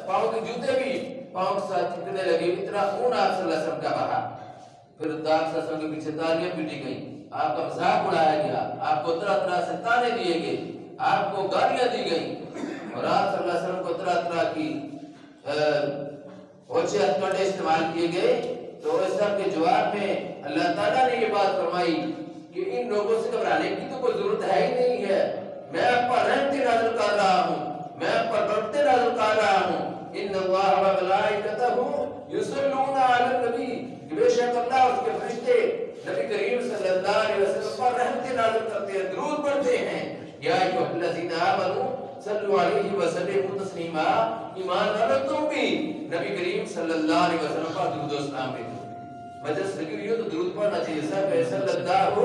پاؤں کے جوتے بھی پاؤں کے ساتھ چپکنے لگے، اتنا خون آپ صلی اللہ علیہ وسلم کا بہا۔ پھر آپ صلی اللہ علیہ وسلم کے پیچھے تالیاں پیٹی گئیں، آپ کا مذاق اڑایا گیا، آپ کو طرح طرح سے طعنے دیے گئے، آپ کو گالیاں دی گئیں، اور آپ صلی اللہ علیہ وسلم کو طرح طرح کی اوچھے ہتھکنڈے استعمال کیے گئے۔ تو اس سب کے جواب میں اللہ تعالیٰ نے یہ بات فرمائی کہ ان لوگوں سے گھبرانے کی تو کوئی ضرورت ہے ہی نہیں ہے، میں آپ پر رحمت نازل کر رہا ہوں، میں آپ پر برکتیں نازل کر رہا ہوں۔ ان اللہ و ملائکتہ یصلون علی النبی، بے شک اللہ اور اس کے فرشتے نبی کریم صلی اللہ علیہ وسلم پر رحمتیں نازل کرتے ہیں، درود پڑھتے ہیں۔ یا ایھا الذین آمنوا صلوا علیہ وسلموا تسلیما، ایمان والو تم بھی نبی کریم صلی اللہ علیہ وسلم پر درود و سلام بھیجو۔ مجلس لگی ہوئی ہو تو درود پڑھنا چاہیے، سب صلی اللہ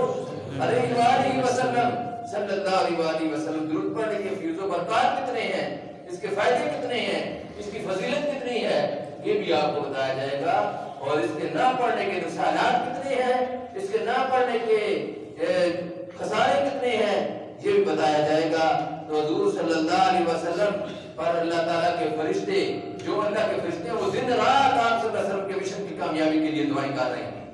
علیہ وآلہ وسلم، صلی اللہ علیہ وآلہ وسلم۔ درود پڑھنے کے فیض و برکات کتنے ہیں، اس کے فائدے کتنے ہیں، اس کی فضیلت کتنی ہے، یہ بھی آپ کو بتایا جائے گا، اور اس کے نہ پڑھنے کے نقصانات کتنے ہیں، اس کے نہ پڑھنے کے خسارے کتنے ہیں، یہ بھی بتایا جائے گا۔ تو حضور صلی اللہ علیہ وسلم پر اللہ تعالیٰ کے فرشتے، جو اللہ کے فرشتے ہیں، وہ دن رات آپ صلی اللہ علیہ وسلم کے مشن کی کامیابی کے لیے دعائیں کر رہے ہیں،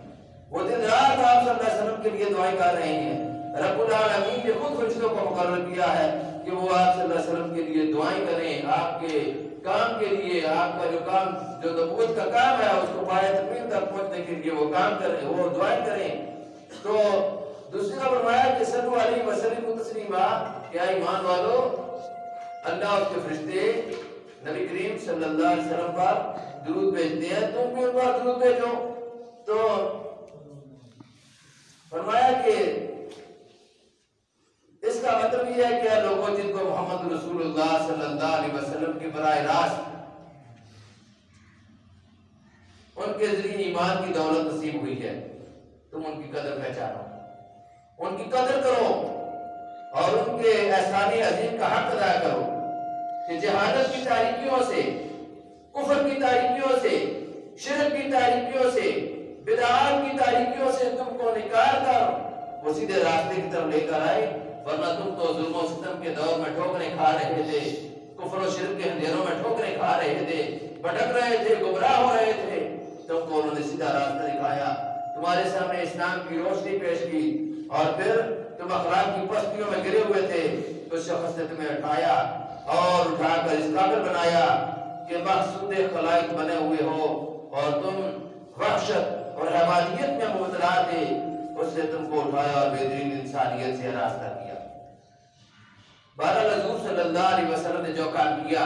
وہ دن رات آپ صلی اللہ علیہ وسلم کے لیے دعائیں کر رہے ہیں۔ رب العالمین نے خود فرشتوں کو مقرر کیا ہے کہ وہ آپ صلی اللہ علیہ وسلم کے لیے دعائیں کریں، آپ کے کام کے لیے، آپ کا جو کام، جو نبوت کا کام ہے اس کو پایہ تکمیل تک پہنچنے کے لیے وہ کام کریں، وہ دعائیں کریں۔ تو دوسری کا فرمایا کہ صلو علیہ وسلم تسلیما، کیا ایمان والو اللہ اور اس کے فرشتے نبی کریم صلی اللہ علیہ وسلم پر درود بھیجتے ہیں، تم بھی ان پر درود بھیجو۔ تو فرمایا کہ اس کا مطلب یہ ہے کہ لوگوں جن کو محمد رسول اللہ صلی اللہ علیہ وسلم کے براہ راست ان کے ذریعے ایمان کی دولت نصیب ہوئی ہے، تم ان کی قدر پہچانو، ان کی قدر کرو، اور ان کے احسان عظیم کا حق ادا کرو کہ جہالت کی تاریکیوں سے، کفر کی تاریکیوں سے، شرک کی تاریکیوں سے، بدعات کی تاریکیوں سے تم کو نکال کر وہ سیدھے راستے کی طرف لے کر آئے، ورنہ تم تو ظلم و ستم کے دور میں ٹھوکریں کھا رہے تھے، کفر و شرک کے اندھیروں میں ٹھوکریں کھا رہے تھے، بھٹک رہے تھے، گمراہ ہو رہے تھے، تم کو انہوں نے سیدھا راستہ دکھایا، تمہارے سامنے اسلام کی روشنی پیش کی، اور پھر تم اخلاق کی پستیوں میں گرے ہوئے تھے، اس شخص نے تمہیں اٹھایا اور اٹھا کر اس قابل بنایا کہ مقصود خلائق بنے ہوئے ہو، اور تم وحشت اور حیوانیت میں مبتلا تھے، اس نے تم کو اٹھایا اور بہترین انسانیت سے راستہ کیا۔ بہرحال حضور صلی اللہ علیہ وسلم نے جو کام کیا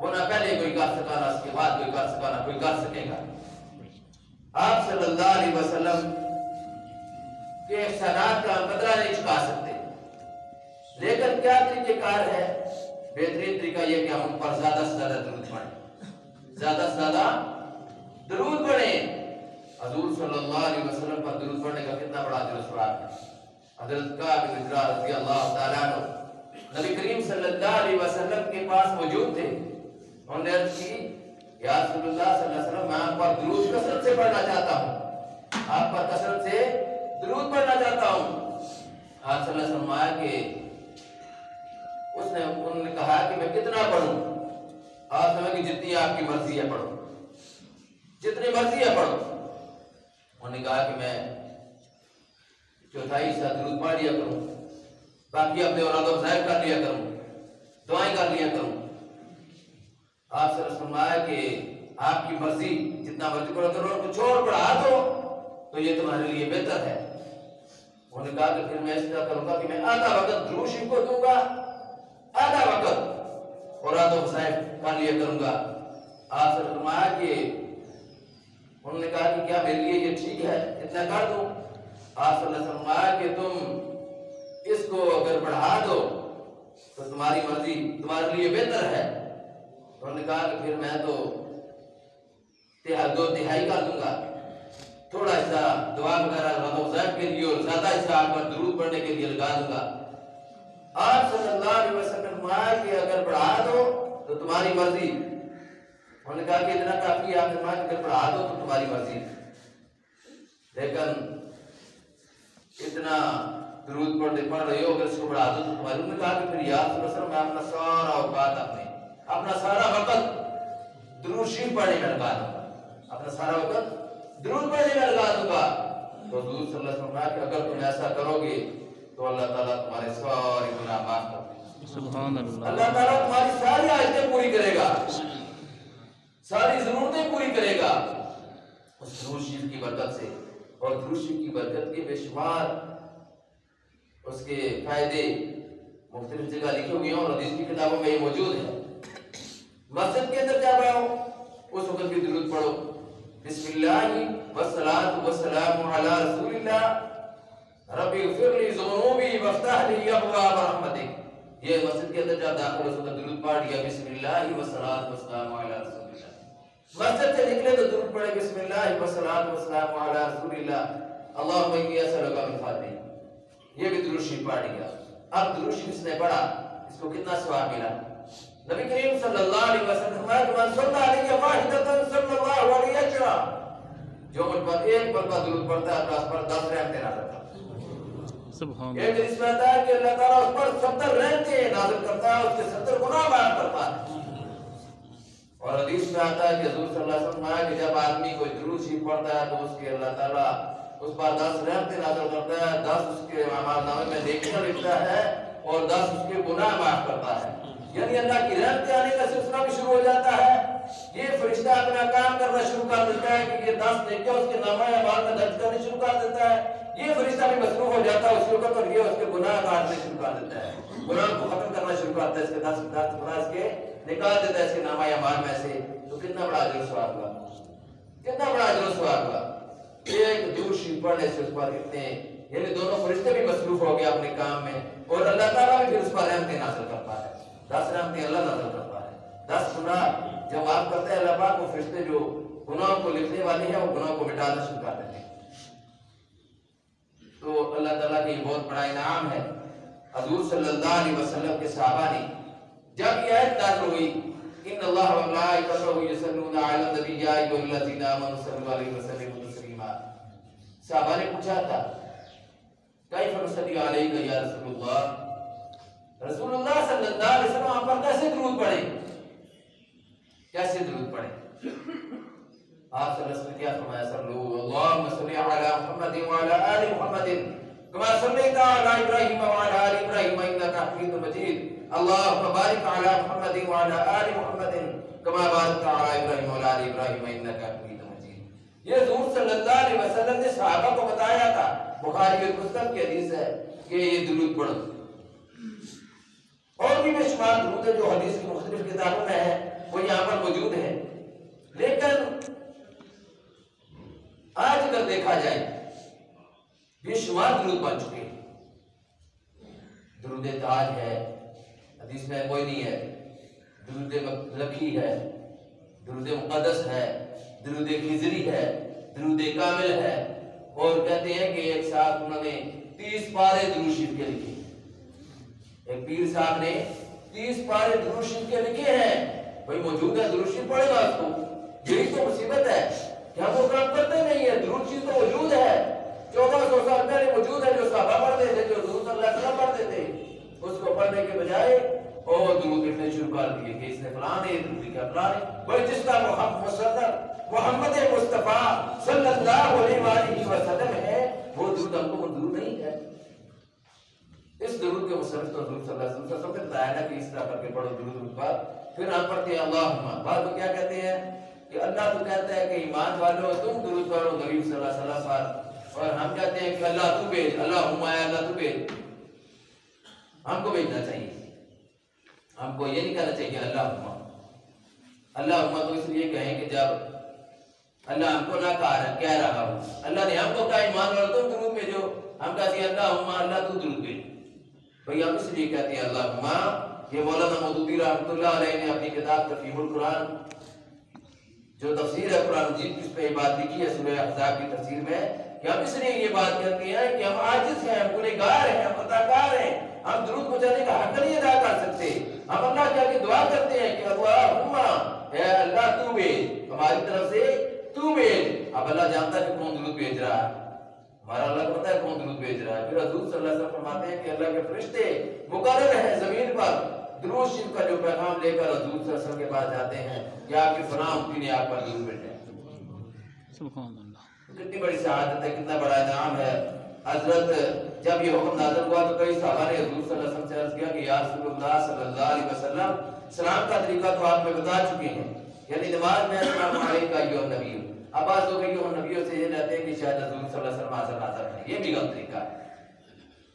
وہ نہ پہلے کوئی کر سکا، نہ اس کے بعد کوئی کر سکا، نہ کوئی کر سکے گا۔ آپ صلی اللہ علیہ وسلم کے احسانات کا بدلہ نہیں چکا سکتے، لیکن کیا طریقہ کار ہے؟ بہترین طریقہ یہ کہ ہم ان پر زیادہ سے زیادہ درود پڑھیں، زیادہ سے زیادہ درود پڑھیں۔ حضور صلی اللہ علیہ وسلم پر درود پڑھنے کا کتنا بڑا اجر و ثواب ہے۔ حضرت کعب بن عجرہ رضی اللہ تعالیٰ عنہ نبی کریم صلی اللہ علیہ وسلم کے پاس موجود تھے، انہوں نے عرض کی یا رسول اللہ صلی اللہ علیہ وسلم، میں آپ پر درود کثرت سے پڑھنا چاہتا ہوں، آپ پر کثرت سے درود پڑھنا چاہتا ہوں۔ آپ صلی اللہ علیہ وسلم آیا کہ انہوں نے کہا کہ میں کتنا پڑھوں؟ آپ سمجھے کہ جتنی آپ کی مرضی ہے پڑھو، جتنی مرضی ہے پڑھو۔ انہوں نے کہا کہ میں چوتھائی حصہ درود پڑھ لیا کروں، باقی اپنے اوراد و ظاہر کر لیا کروں، دعائیں کر لیا کروں۔ آپ صلی اللہ علیہ وسلم آیا کہ آپ کی مرضی، جتنا مرضی پڑھو کرو، ان کو چھوڑ پڑھا دو تو یہ تمہارے لیے بہتر ہے۔ انہوں نے کہا کہ پھر میں اس طرح کروں گا کہ میں آدھا وقت درود شریف کو دوں گا، آدھا وقت اوراد و ظاہر کر لیا کروں گا۔ آپ صلی اللہ علیہ وسلم آیا کہ انہوں نے کہا کہ کیا میرے لیے یہ ٹھیک ہے، اتنا کر دوں؟ آپ صلی اللہ علیہ وسلم آیا کہ تم اس کو اگر بڑھا دو تو تمہاری مرضی، تمہارے لیے بہتر ہے۔ انہوں نے کہا کہ پھر میں تو 2/3 کر دوں گا، تھوڑا حصہ دعا وغیرہ رمضان کے لیے اور زیادہ حصہ آپ پر درود پڑھنے کے لیے لگا دوں گا۔ آپ صلی اللہ علیہ وسلم فرمایا کہ اگر بڑھا دو تو تمہاری مرضی۔ انہوں نے کہا کہ اتنا کافی ہے، آپ نے فرمایا کہ اگر بڑھا دو تو تمہاری مرضی، لیکن اتنا درود پڑھ رہے ہو، اگر اس کو بڑھا دو تو تمہاری۔ انہوں نے کہا کہ پھر یا رسول اللہ، میں اپنا سارا اوقات، اپنا سارا وقت درود شریف پڑھنے میں لگا دوں گا، اپنا سارا وقت درود پڑھنے میں لگا دوں گا۔ تو حضور صلی اللہ علیہ وسلم کہ اگر تم ایسا کرو گے تو اللہ تعالیٰ تمہارے سارے گناہ معاف کر دے گا۔ سبحان اللہ۔ اللہ تعالیٰ تمہاری ساری حاجتیں پوری کرے گا، ساری ضرورتیں پوری کرے گا اس درود شریف کی برکت سے۔ اور درود شریف کی برکت کے بے شمار اس کے فائدے مختلف جگہ لکھے ہوئے ہیں اور حدیث کی کتابوں میں یہ موجود ہے۔ مسجد کے اندر جا رہا ہو اس وقت بھی درود پڑھو، بسم اللہ والصلاة والسلام علی رسول اللہ رب اغفر لی ذنوبی وافتح لی ابواب رحمتک۔ یہ مسجد کے اندر جب داخل اس وقت درود پڑھ لیا، بسم اللہ والصلاة والسلام علی رسول اللہ۔ مسجد سے نکلے تو درود پڑھے، بسم اللہ والصلاة والسلام علی رسول اللہ اللہم انی اسألک من فضلک۔ یہ بھی درود شریف پڑھ لیا۔ اب درود شریف اس نے پڑھا، اس کو کتنا ثواب ملا؟ نبی کریم صلی اللہ علیہ وسلم فرمایا کہ من صلی علیہ واحدۃ صلی اللہ علیہ اجرا، جو مجھ پر ایک مرتبہ درود پڑھتا ہے اللہ اس پر 10 رحمتیں نازل کرتا ہے۔ سبحان یہ حدیث میں آتا ہے کہ اللہ تعالیٰ اس پر 70 رحمتیں نازل کرتا ہے، اس کے 70 گناہ معاف کرتا ہے۔ اور حدیث میں آتا ہے کہ حضور صلی اللہ علیہ وسلم فرمایا کہ جب آدمی کوئی درود شریف پڑھتا ہے تو اس کے اللہ تعالیٰ اس پر 10 رحمتیں نازل کرتا ہے، 10 اس کے اعمال نامے میں نیکیاں لکھتا ہے اور 10 اس کے گناہ معاف کرتا ہے۔ یعنی اللہ کی رحمتیں آنے کا سلسلہ بھی شروع ہو جاتا ہے۔ یہ فرشتہ اپنا کام کرنا شروع کر دیتا ہے کہ یہ 10 نیکیاں اس کے نامہ اعمال میں درج کرنے شروع کر دیتا ہے۔ یہ فرشتہ بھی مصروف ہو جاتا ہے اس وقت اور یہ اس کے گناہ کاٹنے شروع کر دیتا ہے، گناہ کو ختم کرنا شروع کرتا ہے، اس کے 10 گناہ اس کے نکال دیتا ہے اس کے نامہ اعمال میں سے۔ تو کتنا بڑا اجر و ثواب ہوا، کتنا بڑا اجر و ثواب ہوا۔ ایک درود شریف پڑھنے سے اس پر اتنے، یعنی دونوں فرشتے بھی مصروف ہو گئے اپنے کام میں اور اللہ تعالیٰ بھی پھر اس پر رحمتیں نازل کرتا ہے۔ 10 رحمتیں اللہ نازل کرتا ہے، 10 گناہ جب معاف کرتا ہے اللہ پاک، وہ فرشتے جو گناہوں کو لکھنے والے ہیں وہ گناہوں کو مٹانا شروع کر دیتے ہیں۔ تو اللہ تعالیٰ کا یہ بہت بڑا انعام ہے۔ حضور صلی اللہ علیہ وسلم کے صحابہ نے جب یہ آیت نازل ہوئی ان اللہ و ملائکتہ یصلون علی النبی یا ایھا الذین آمنوا صلوا علیہ وسلموا تسلیما، صحابہ نے پوچھا تھا کیف نصلی علیک یا رسول اللہ، رسول اللہ صلی اللہ علیہ وسلم آپ پر کیسے درود پڑھیں، کیسے درود پڑھیں؟ آپ صلی اللہ علیہ وسلم کیا فرمایا؟ صلو اللہم صلی علی محمد وعلی آل محمد کما صلیت علی ابراہیم وعلی آل ابراہیم انک حمید مجید، اللہم بارک علی محمد وعلی آل محمد کما بارکت علی ابراہیم وعلی آل ابراہیم انک حمید مجید۔ یہ حضور صلی اللہ علیہ وسلم نے صحابہ کو بتایا تھا، بخاری اور مسلم کی حدیث ہے کہ یہ درود پڑھو۔ اور بھی بے شمار درود ہیں جو حدیث کی مختلف کتابوں میں ہیں، وہ یہاں پر موجود ہیں، لیکن آج اگر دیکھا جائے بے شمار درود بن چکے ہیں۔ درود تاج ہے، حدیث میں کوئی نہیں ہے، درود لکھی ہے، درود مقدس ہے، درود خضری ہے، درود کامل ہے، اور کہتے ہیں کہ ایک صاحب انہوں نے 30 پارے درود شریف کے لکھے، ایک پیر صاحب نے 30 پارے درود شریف کے لکھے ہیں۔ بھئی موجود ہے، درود شریف پڑھے گا اس کو، یہی تو مصیبت ہے کہ ہم وہ کام کرتے نہیں ہیں۔ درود شریف تو موجود ہے، 1400 سال پہلے موجود ہے، جو صحابہ پڑھتے تھے، جو حضور صلی اللہ علیہ وسلم پڑھتے تھے، اس کو پڑھنے کے بجائے اور درود لکھنے شروع کر دیے کہ اس نے فلاں نے درود لکھا، فلاں نے، بھئی جس کا محمد مصطفیٰ صلی اللہ علیہ وآلہ وسلم ہے وہ درود ہم کو منظور نہیں ہے۔ اس درود کے مصنف تو حضور صلی اللہ علیہ وسلم نے بتایا نا کہ اس طرح کر کے پڑھو درود پر، پھر ہم پڑھتے ہیں اللہم، بعض لوگ کیا کہتے ہیں کہ اللہ تو کہتا ہے کہ ایمان والو تم درود پڑھو نبی صلی اللہ علیہ وسلم پر، اور ہم کہتے ہیں کہ اللہ تو بھیج، اللہم آیا اللہ تو بھیج، ہم کو بھیجنا چاہیے، ہم کو یہ نہیں کہنا چاہیے اللہم۔ اللہم تو اس لیے کہیں کہ جب اللہ ہم کو نہ کہہ رہا ہو، اللہ نے ہم کو کہا ایمان والو تم درود بھیجو، ہم کہتے ہیں اللہم اللہ تو درود بھیج، بھئی ہم اس لیے کہتے ہیں اللہم۔ یہ مولانا مودودی رحمۃ اللہ علیہ نے اپنی کتاب تفہیم القرآن جو تفسیر ہے قرآن مجید کی، اس پہ یہ بات لکھی ہے سورہ احزاب کی تفسیر میں کہ ہم اس لیے یہ بات کہتے ہیں کہ ہم عاجز ہیں، ہم گنہگار ہیں، ہم خطاکار ہیں، ہم درود پہنچانے کا حق نہیں ادا کر سکتے۔ ہم اللہ کے آگے دعا کرتے ہیں کہ اللہم اے اللہ تو بھیج، ہماری طرف سے تو بھیج۔ اب اللہ جانتا ہے کہ کون درود بھیج رہا ہے، ہمارا اللہ کو پتا ہے کون درود بھیج رہا ہے۔ پھر حضور صلی اللہ علیہ وسلم فرماتے ہیں کہ اللہ کے فرشتے مقرر ہیں زمین پر درود شریف کا جو پیغام لے کر حضور صلی اللہ علیہ وسلم کے پاس جاتے ہیں کہ آپ کی فلاں امتی نے آپ پر درود بھیجا ہے۔ سبحان اللہ، کتنی بڑی سعادت ہے، کتنا بڑا انعام ہے۔ حضرت جب یہ حکم نازل ہوا تو کئی صحابہ نے حضور صلی اللہ علیہ وسلم سے عرض کیا کہ یا رسول اللہ صلی اللہ علیہ وسلم سلام کا طریقہ تو آپ میں بتا چکے ہیں، یعنی نماز میں السلام علیکم ایھا النبی۔ اب بعض لوگ ایھا النبیوں سے یہ کہتے ہیں کہ شاید حضور صلی اللہ علیہ وسلم حاضر ناظر ہیں، یہ بھی غلط طریقہ ہے۔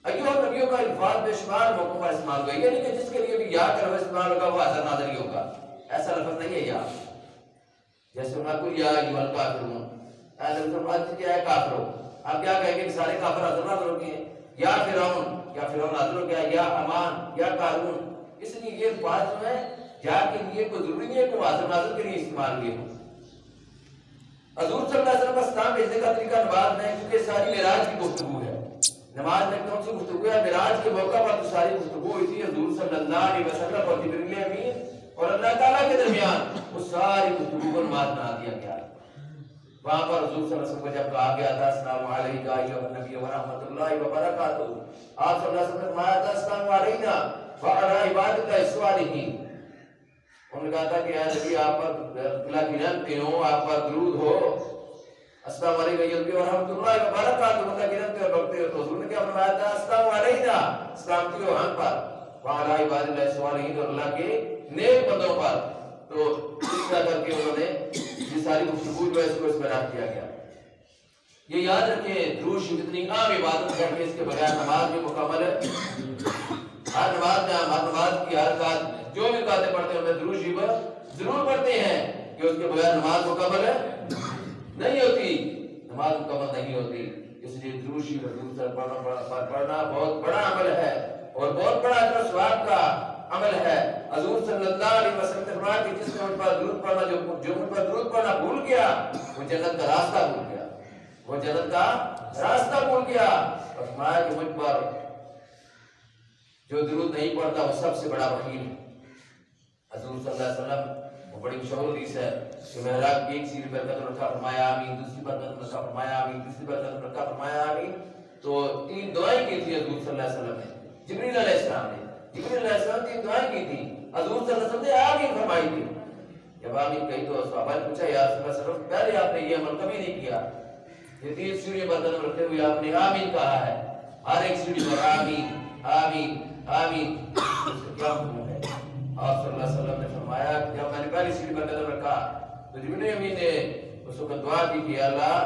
ایھا النبیوں کا الفاظ بے شمار موقعوں پر استعمال ہوا ہے، یعنی کہ جس کے لیے بھی یا کا لفظ استعمال ہوگا وہ حاضر ناظر ہی ہوگا، ایسا لفظ نہیں ہے یا۔ جیسے قل یا ایھا الکافرون، اے لفظ کیا ہے کافروں، آپ کیا کہیں گے کہ سارے کافر حاضر ناظر ہو گئے ہیں؟ یا فرعون حاضر ہو گیا، یا حمان، یا قارون۔ اس لیے یہ الفاظ جو ہے یا کے لیے کوئی ضروری نہیں ہے کہ وہ حاضر ناظر کے لیے استعمال ہوئے ہوں۔ حضور صلی اللہ علیہ وسلم کا سلام بھیجنے کا طریقہ نماز میں، کیونکہ ساری معراج کی گفتگو ہے۔ نماز میں کون سی گفتگو ہے؟ معراج کے موقع پر تو ساری گفتگو ہوئی تھی حضور صلی اللہ علیہ وسلم اور جبریل امین اور اللہ تعالیٰ کے درمیان، وہ ساری گفتگو کو نماز بنا دیا گیا۔ وہاں پر حضور صلی اللہ علیہ وسلم کو جب کہا گیا تھا السلام علیکم ایھا النبی ورحمۃ اللہ وبرکاتہ، آپ صلی اللہ علیہ وسلم نے فرمایا تھا السلام علینا وعلی عبادک الصالحین۔ انہوں نے کہا تھا کہ اے نبی آپ پر اللہ کی رحمتیں ہوں، آپ پر درود ہو، السلام علیکم ایھا النبی ورحمۃ اللہ وبرکاتہ، اللہ کی رحمتیں اور برکتیں ہو۔ تو حضور نے کیا فرمایا تھا السلام علینا، سلامتی ہو ہم پر، وعلی عبادک الصالحین، اور اللہ کے نیک بندوں پر۔ تو اس طرح کر کے انہوں نے یہ ساری گفتگو جو ہے اس کو اس میں رکھ دیا گیا۔ یہ یاد رکھیں درود شریف اتنی عام عبادت ہے کہ اس کے بغیر نماز بھی مکمل ہے۔ ہر نماز میں ہر نماز کی ہر رکعت جو بھی رکعتیں پڑھتے ہیں ان میں درود شریف ضرور پڑھتے ہیں کہ اس کے بغیر نماز مکمل ہے نہیں ہوتی، نماز مکمل نہیں ہوتی۔ اس لیے درود شریف حضور صلی اللہ علیہ وسلم پڑھنا بہت بڑا عمل ہے اور بہت بڑا اجر و ثواب کا عمل ہے۔ حضور صلی اللہ علیہ وسلم نے فرمایا کہ جس نے ان پر درود پڑھنا جو ان پر درود پڑھنا بھول گیا وہ جنت کا راستہ بھول گیا، وہ جنت کا راستہ بھول گیا۔ اور فرمایا کہ مجھ پر جو درود نہیں پڑھتا وہ سب سے بڑا بخیل ہے۔ حضور صلی اللہ علیہ وسلم وہ بڑی مشہور حدیث ہے کہ محراب کی ایک سیڑھی پر قدم رکھا فرمایا آمین، دوسری پر قدم رکھا فرمایا آمین، تیسری پر قدم رکھا فرمایا آمین۔ تو 3 دعائیں کی تھی حضور صلی اللہ علیہ وسلم نے، جبریل علیہ السلام نے، جبریل علیہ السلام 3 دعائیں کی تھی، حضور صلی اللہ علیہ وسلم نے آمین فرمائی تھی۔ جب آمین کہی تو صحابہ نے پوچھا یا رسول اللہ صلی اللہ علیہ وسلم پہلے آپ نے یہ عمل کبھی نہیں کیا، یہ 3 سیڑھی پر قدم رکھتے ہوئے آپ نے آمین کہا ہے، ہر ایک سیڑھی پر آمین آمین آمین۔ اس کا کیا حکم ہے؟ آپ صلی اللہ علیہ وسلم نے فرمایا کہ جب میں نے پہلی سیڑھی پر قدم رکھا تو جبریل امین نے اس وقت دعا کی کہ اللہ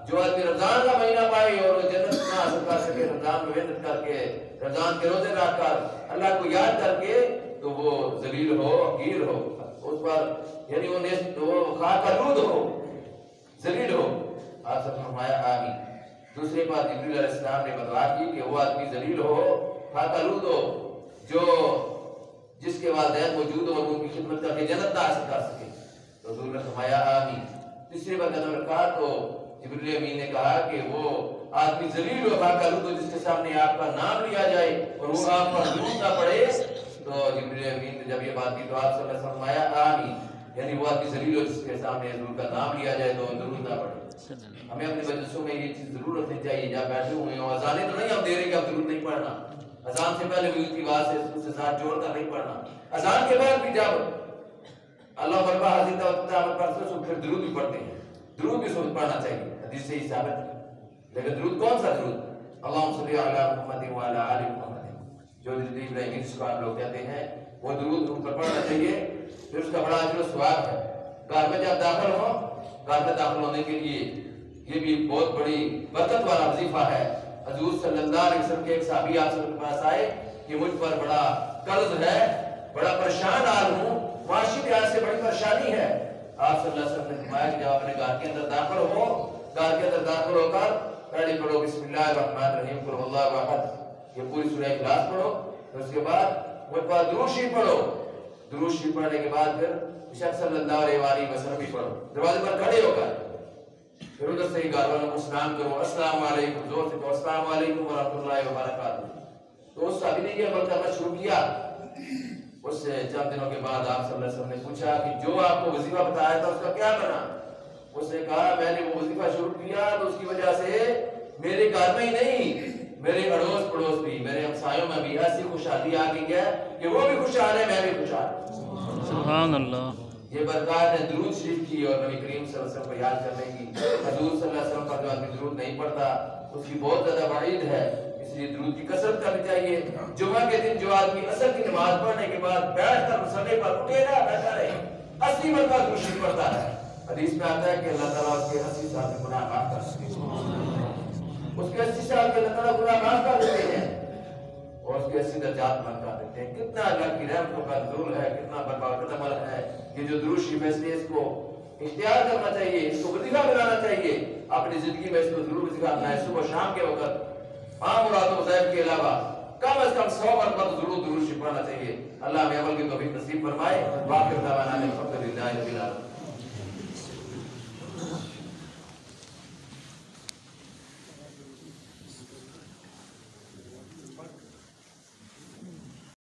جو آدمی رمضان کا مہینہ پائے اور جنت میں حاصل کر سکے، رمضان میں محنت کر کے رمضان کے روزے رکھ کر اللہ کو یاد کر کے، تو وہ ذلیل ہو حقیر ہو، اس پر یعنی وہ خاکالود ہو، ذلیل ہو۔ آپ سے فرمایا آمین۔ دوسری بات جبریل علیہ السلام نے بتلا کی کہ وہ آدمی ذلیل ہو خاکالود ہو جو جس کے والدین موجود ہو اور ان کی خدمت کر کے جنت نہ حاصل کر سکے، تو حضور نے فرمایا آمین۔ تیسری بار قدم رکھا تو جبریل امین نے کہا کہ وہ آدمی ذلیل و خاکالود ہو جس کے سامنے آپ کا نام لیا جائے اور وہ آپ پر درود نہ پڑے۔ تو جبریل امین نے جب یہ بات کی تو آپ صلی اللہ علیہ وسلم فرمایا آمین، یعنی وہ آدمی ذلیل ہو جس کے سامنے حضور کا نام لیا جائے تو درود نہ پڑے۔ ہمیں اپنے مجلسوں میں یہ چیز ضرور رکھنی چاہیے، جہاں بیٹھے ہوئے ہوں اذانیں تو نہیں ہم دے رہے کہ اب درود نہیں پڑھنا، اذان سے پہلے بھی کی آواز سے اس کے ساتھ جوڑ کر نہیں پڑھنا، اذان کے بعد بھی جب اللہ بربا حاضر تعالیٰ پڑھتے ہیں پھر درود بھی پڑھتے ہیں، درود بھی سب پڑھنا چاہیے، حدیث سے ہی ثابت ہے۔ لیکن درود کون سا درود؟ اللہم صلی علی محمد وعلی آل محمد، جو درود ابراہیمی جس کو آپ لوگ کہتے ہیں، وہ درود ان پر پڑھنا چاہیے، پھر اس کا بڑا اجر و ثواب ہے۔ گھر میں جب داخل ہو، گھر میں داخل ہونے کے لیے یہ بھی بہت بڑی برکت والا وظیفہ ہے۔ حضور صلی اللہ علیہ وسلم کے ایک صحابی آپ کے پاس آئے کہ مجھ پر بڑا قرض ہے، بڑا پریشان حال ہوں، معاشی لحاظ سے بڑی پریشانی ہے۔ آپ صلی اللہ علیہ وسلم نے فرمایا کہ جب اپنے گھر کے اندر داخل ہو، گھر کے اندر داخل ہو کر پہلے پڑھو بسم اللہ الرحمن الرحیم قل اللہ احد، یہ پوری سورہ اخلاص پڑھو، پھر اس کے بعد مجھ پر درود شریف پڑھو، درود شریف پڑھنے کے بعد پھر شخص صلی اللہ علیہ وسلم بھی پڑھو، دروازے پر کھڑے ہو کر پھر ادھر سے ہی گھر والوں کو سلام کرو، السلام علیکم، زور سے کہو السلام علیکم ورحمۃ اللہ وبرکاتہ۔ تو اس صحابی نے یہ عمل کرنا شروع کیا۔ اس سے چند دنوں کے بعد آپ صلی اللہ علیہ وسلم نے پوچھا کہ جو آپ کو وظیفہ بتایا تھا اس کا کیا بنا؟ اس نے کہا میں نے وہ وظیفہ شروع کیا تو اس کی وجہ سے میرے گھر میں ہی نہیں میرے اڑوس پڑوس بھی، میرے ہمسایوں میں بھی ایسی خوشحالی آ گئی ہے کہ وہ بھی خوشحال ہے، میں بھی خوشحال ہوں۔ سبحان اللہ۔ یہ برکات ہے درود شریف کی اور نبی کریم صلی اللہ علیہ وسلم کو یاد کرنے کی۔ حضور صلی اللہ علیہ وسلم پر جو آدمی درود نہیں پڑھتا اس کی بہت زیادہ وعید ہے، اس لیے درود کی کثرت کرنی چاہیے۔ جمعہ کے دن جو آدمی عصر کی نماز پڑھنے کے بعد بیٹھ کر مصلی پر اٹھے گا، بیٹھا رہے، 80 مرتبہ درود شریف پڑھتا ہے، حدیث میں آتا ہے کہ اللہ تعالیٰ اس کے 80 سال کے گناہ معاف کر سکتے ہیں، اس کے 80 سال کے اللہ تعالیٰ گناہ معاف کر دیتے ہیں اور اس کے 80 درجات بلند کر دیتے ہیں۔ کتنا اللہ کی رحمتوں کا نزول ہے، کتنا برکت عمل ہے یہ جو درود شریف ہے، اس لیے اس کو اختیار کرنا چاہیے، اس کو وظیفہ بنانا چاہیے، اپنی زندگی میں اس کو ضرور وظیفہ بنائیں۔ صبح شام کے وقت عام مراد و وظائف کے علاوہ کم از کم 100 مرتبہ ضرور درود شریف پڑھنا چاہیے۔ اللہ ہمیں عمل کی توفیق نصیب فرمائے۔ واخر دعوانا الحمدللہ رب العالمین۔